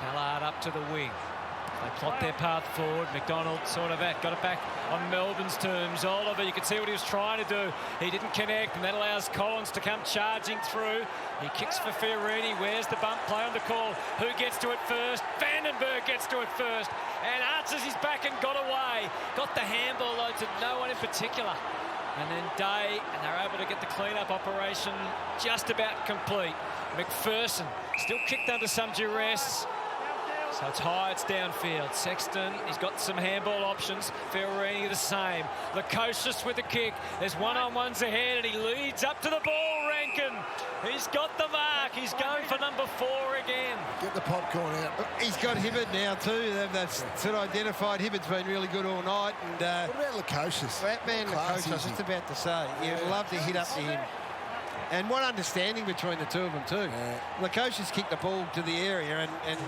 Ballard up to the wing. They plot their path forward. McDonald sort of got it back on Melbourne's terms. Oliver, you can see what he was trying to do. He didn't connect, and that allows Collins to come charging through. He kicks for Fiorini. Where's the bump play on the call? Who gets to it first? Vandenberg gets to it first. And Arches is back and got away. Got the handball though to no one in particular. And then Day, and they're able to get the clean-up operation just about complete. McPherson still kicked under some duress. So it's high, it's downfield. Sexton, he's got some handball options. Fiorini the same. Lukosius with the kick. There's one-on-ones ahead, and he leads up to the ball, Rankin. He's got the mark. He's going for number 4 again. Get the popcorn out. He's got Hibberd now too. That's sort of identified. Hibberd's been really good all night. And what about Lukosius? That man Lukosius, I was just about to say. You'd love to hit up to him. And what understanding between the two of them too. Yeah. Lukosius kicked the ball to the area and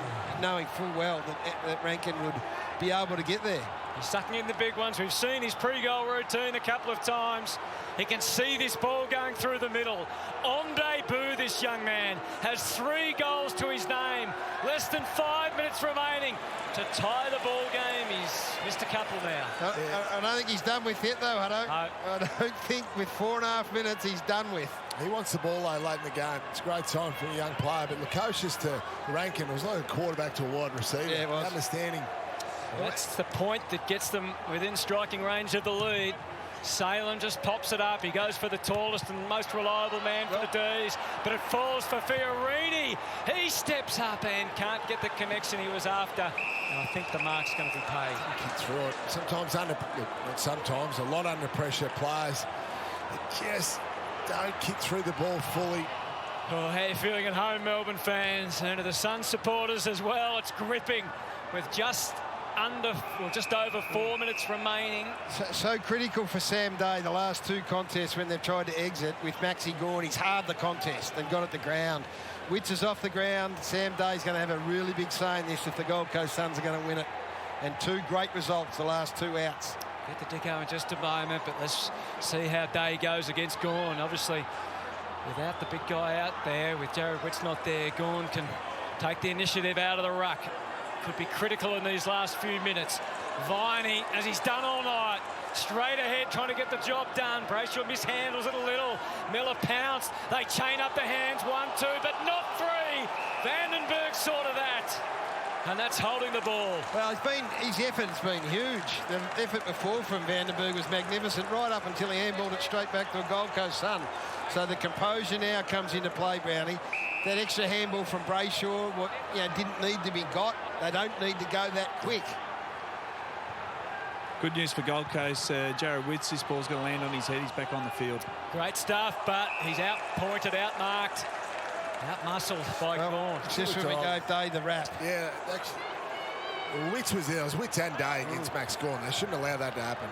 knowing full well that Rankin would be able to get there. He's sucking in the big ones. We've seen his pre-goal routine a couple of times. He can see this ball going through the middle. On debut, this young man has 3 goals to his name. Less than 5 minutes remaining to tie the ball game. He's missed a couple now. I don't think he's done with it though, Hutto. No. I don't think with 4.5 minutes he's done with. He wants the ball though late in the game. It's a great time for a young player, but Lukosius to Rankin was like a quarterback to a wide receiver. Yeah, it was. Understanding. Well, that's the point that gets them within striking range of the lead. Salem just pops it up. He goes for the tallest and most reliable man for the D's, but it falls for Fiorini. He steps up and can't get the connection he was after. And I think the mark's going to be paid. Kick through it. Sometimes a lot under pressure players just don't kick through the ball fully. Oh, how are you feeling at home, Melbourne fans? And to the Sun supporters as well. It's gripping with just over 4 minutes remaining. So critical for Sam Day the last 2 contests when they've tried to exit with Maxi Gawn. He's hard the contest. They've got it to ground. Witts is off the ground. Sam Day's going to have a really big say in this if the Gold Coast Suns are going to win it. And 2 great results the last 2 outs. Get the Dicko in just a moment, but let's see how Day goes against Gawn. Obviously, without the big guy out there, with Jared Witts not there, Gawn can take the initiative out of the ruck. Could be critical in these last few minutes. Viney, as he's done all night, straight ahead trying to get the job done. Brayshaw mishandles it a little. Miller pounced. They chain up the hands, 1, 2, but not 3. Vandenberg saw to that. And that's holding the ball. Well, his effort's been huge. The effort before from Vandenberg was magnificent, right up until he handballed it straight back to a Gold Coast Sun. So the composure now comes into play, Brownie. That extra handball from Brayshaw, didn't need to be got. They don't need to go that quick. Good news for Gold Coast. Jared Witts, this ball's going to land on his head. He's back on the field. Great stuff, but he's out-pointed, out-marked, out-muscled by Gawn. Just when we gave Day the wrap. Yeah, actually, Witts was there. It was Witts and Day against Max Gawn. They shouldn't allow that to happen.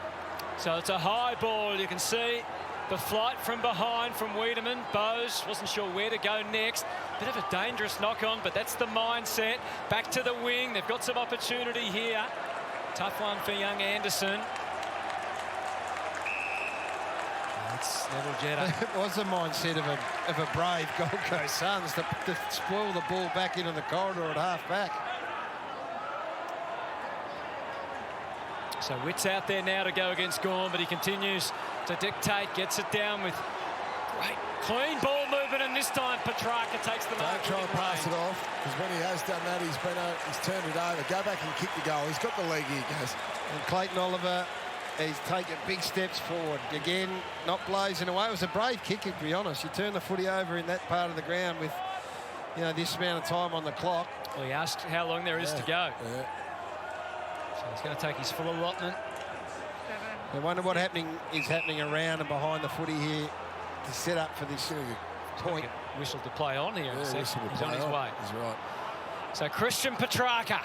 So it's a high ball. You can see the flight from behind from Wiedemann. Bowes wasn't sure where to go next. Bit of a dangerous knock-on, but that's the mindset. Back to the wing. They've got some opportunity here. Tough one for young Anderson. That's level jetter. It was a mindset of a brave Gold Coast Suns to spoil the ball back into the corridor at half-back. So Witts out there now to go against Gawn, but he continues to dictate, gets it down with great clean ball movement, and this time Petrarca takes the mark. Don't try and pass it off, because when he has done that, he's turned it over. Go back and kick the goal. He's got the leg here, guys. And Clayton Oliver, he's taken big steps forward. Again, not blazing away. It was a brave kick, to be honest. You turn the footy over in that part of the ground with, this amount of time on the clock. Well, he asked how long there is to go. Yeah. So he's going to take his full allotment. I wonder what is happening around and behind the footy here to set up for this point. Whistle to play on here. Yeah, He's on his way. He's right. So Christian Petrarca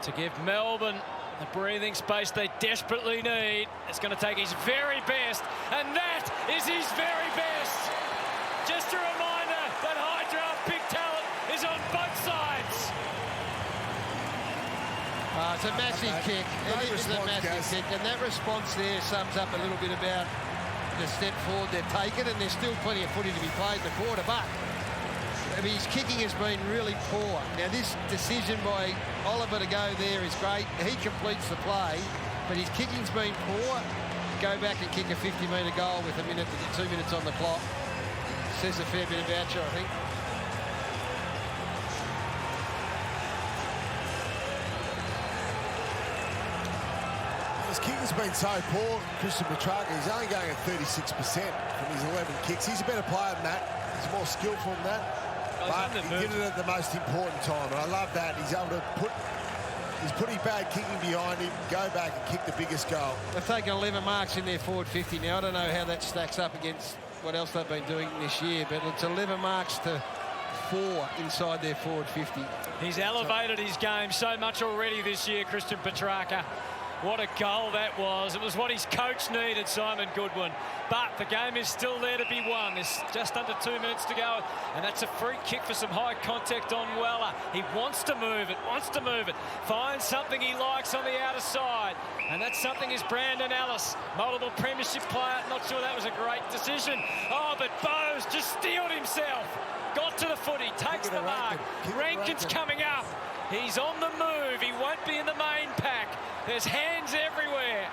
to give Melbourne the breathing space they desperately need. It's going to take his very best, and that is his very best. Just a reminder that high draft big talent is on both sides. It's a massive kick. It is a massive kick, and that response there sums up a little bit about the step forward they've taken, and there's still plenty of footy to be played in the quarter, but his kicking has been really poor. Now, this decision by Oliver to go there is great. He completes the play, but his kicking's been poor. Go back and kick a 50-metre goal with 2 minutes on the clock. Says a fair bit about you, I think. His kicking's been so poor, Christian Petrarca. He's only going at 36% from his 11 kicks. He's a better player than that. He's more skillful than that. But he did it at the most important time, and I love that. He's able to put his pretty bad kicking behind him, go back and kick the biggest goal. They've taken 11 marks in their forward 50 now. I don't know how that stacks up against what else they've been doing this year, but it's 11 marks to 4 inside their forward 50. He's elevated his game so much already this year, Christian Petrarca. What a goal that was. It was what his coach needed, Simon Goodwin. But the game is still there to be won. There's just under 2 minutes to go. And that's a free kick for some high contact on Weller. He wants to move it, Finds something he likes on the outer side. And that something is Brandon Ellis, multiple premiership player. Not sure that was a great decision. Oh, but Bowes just steeled himself. Got to the footy, takes the mark. Rankin's coming up. He's on the move. He won't be in the main pack. There's hands everywhere.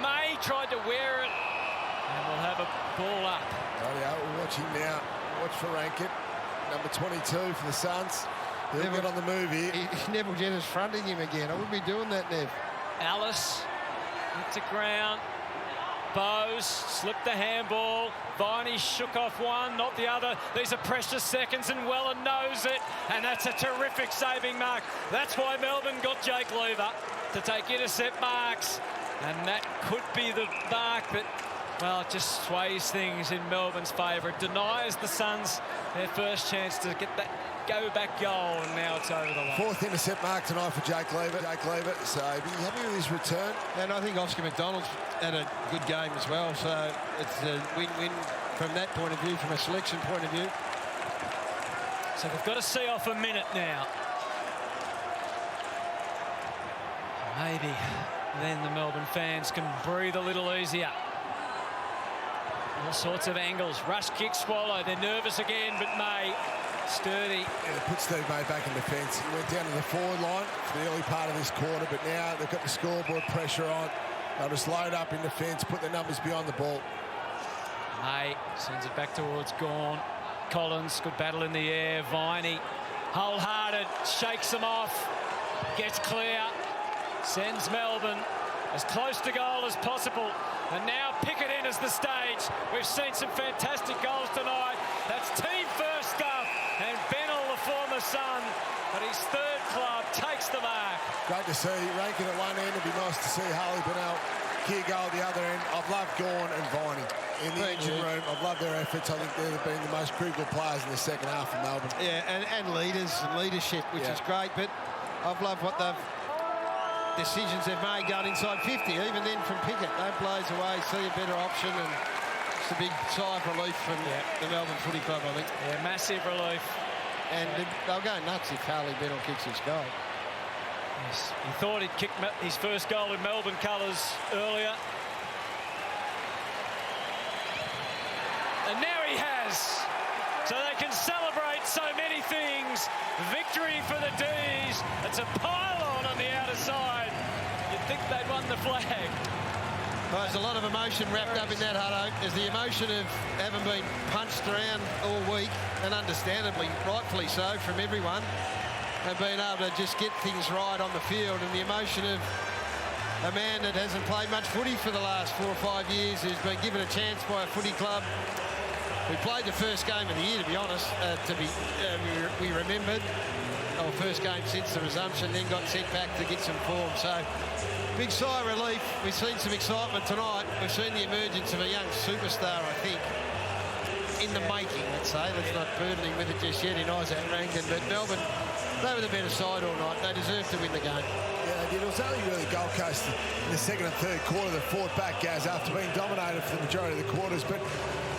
May tried to wear it. And we'll have a ball up. Rightio, we're watching now. Watch for Rankin. Number 22 for the Suns. He'll get on the move here. Neville Jenner's fronting him again. I wouldn't be doing that, Nev. Alice into ground. Bowes slipped the handball. Viney shook off one, not the other. These are precious seconds, and Weller knows it. And that's a terrific saving mark. That's why Melbourne got Jake Lever to take intercept marks. And that could be the mark that, well, it just sways things in Melbourne's favour. It denies the Suns their first chance to get that go-back goal, and now it's over the line. 4th intercept mark tonight for Jake Lever. So be happy with his return. And I think Oscar McDonald's had a good game as well. So it's a win-win from that point of view, from a selection point of view. So they've got to see off a minute now. Maybe then the Melbourne fans can breathe a little easier. All sorts of angles. Rush kick, Swallow. They're nervous again, but May sturdy. And it puts Steve May back in defence. He went down to the forward line for the early part of this quarter, but now they've got the scoreboard pressure on. They'll just load up in defence, put their numbers beyond the ball. May sends it back towards Gawn. Collins, good battle in the air. Viney, wholehearted, shakes them off, gets clear, sends Melbourne as close to goal as possible. And now Pickett enters the stage. We've seen some fantastic goals tonight. That's team first stuff. And Bennell, the former Sun, but his third club, takes the mark. Great to see Rankin at one end. It'd be nice to see Harley Bennell kick goal at the other end. I've loved Gawn and Viney in the engine room. I've loved their efforts. I think they've been the most critical players in the second half of Melbourne. Yeah, and leaders and leadership, which is great. But I've loved what decisions they've made going inside 50. Even then from Pickett, they blows away, see a better option, and it's a big sigh of relief from the Melbourne Footy Club, I think. Yeah, massive relief. And they'll go nuts if Harley Bennell kicks his goal. Yes, he thought he'd kicked his first goal in Melbourne colours earlier. And now he has. So they can celebrate so many things. Victory for the D's. It's a pylon on the outer side. You'd think they'd won the flag. Well, there's a lot of emotion wrapped up in that, Hutto. There's the emotion of having been punched around all week, and understandably, rightfully so, from everyone, and being able to just get things right on the field, and the emotion of a man that hasn't played much footy for the last 4 or 5 years, who's been given a chance by a footy club. We played the first game of the year, to be honest, we remembered. Our first game since the resumption, then got sent back to get some form. So, big sigh of relief. We've seen some excitement tonight. We've seen the emergence of a young superstar, I think, in the making, let's say. Let's not burden him with it just yet in Isaac Rankin. But Melbourne, they were the better side all night. They deserved to win the game. Yeah, they did. It was only really Gold Coast in the second and third quarter that fought back, Gaz, after being dominated for the majority of the quarters. But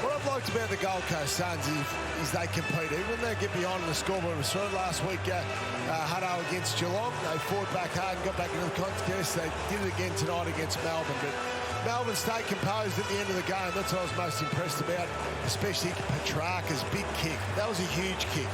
what I've liked about the Gold Coast Suns is they compete. Even when they get behind the scoreboard, we saw it last week, Hutto against Geelong. They fought back hard and got back into the contest. They did it again tonight against Melbourne. But Melbourne stayed composed at the end of the game. That's what I was most impressed about, especially Petrarca's big kick. That was a huge kick.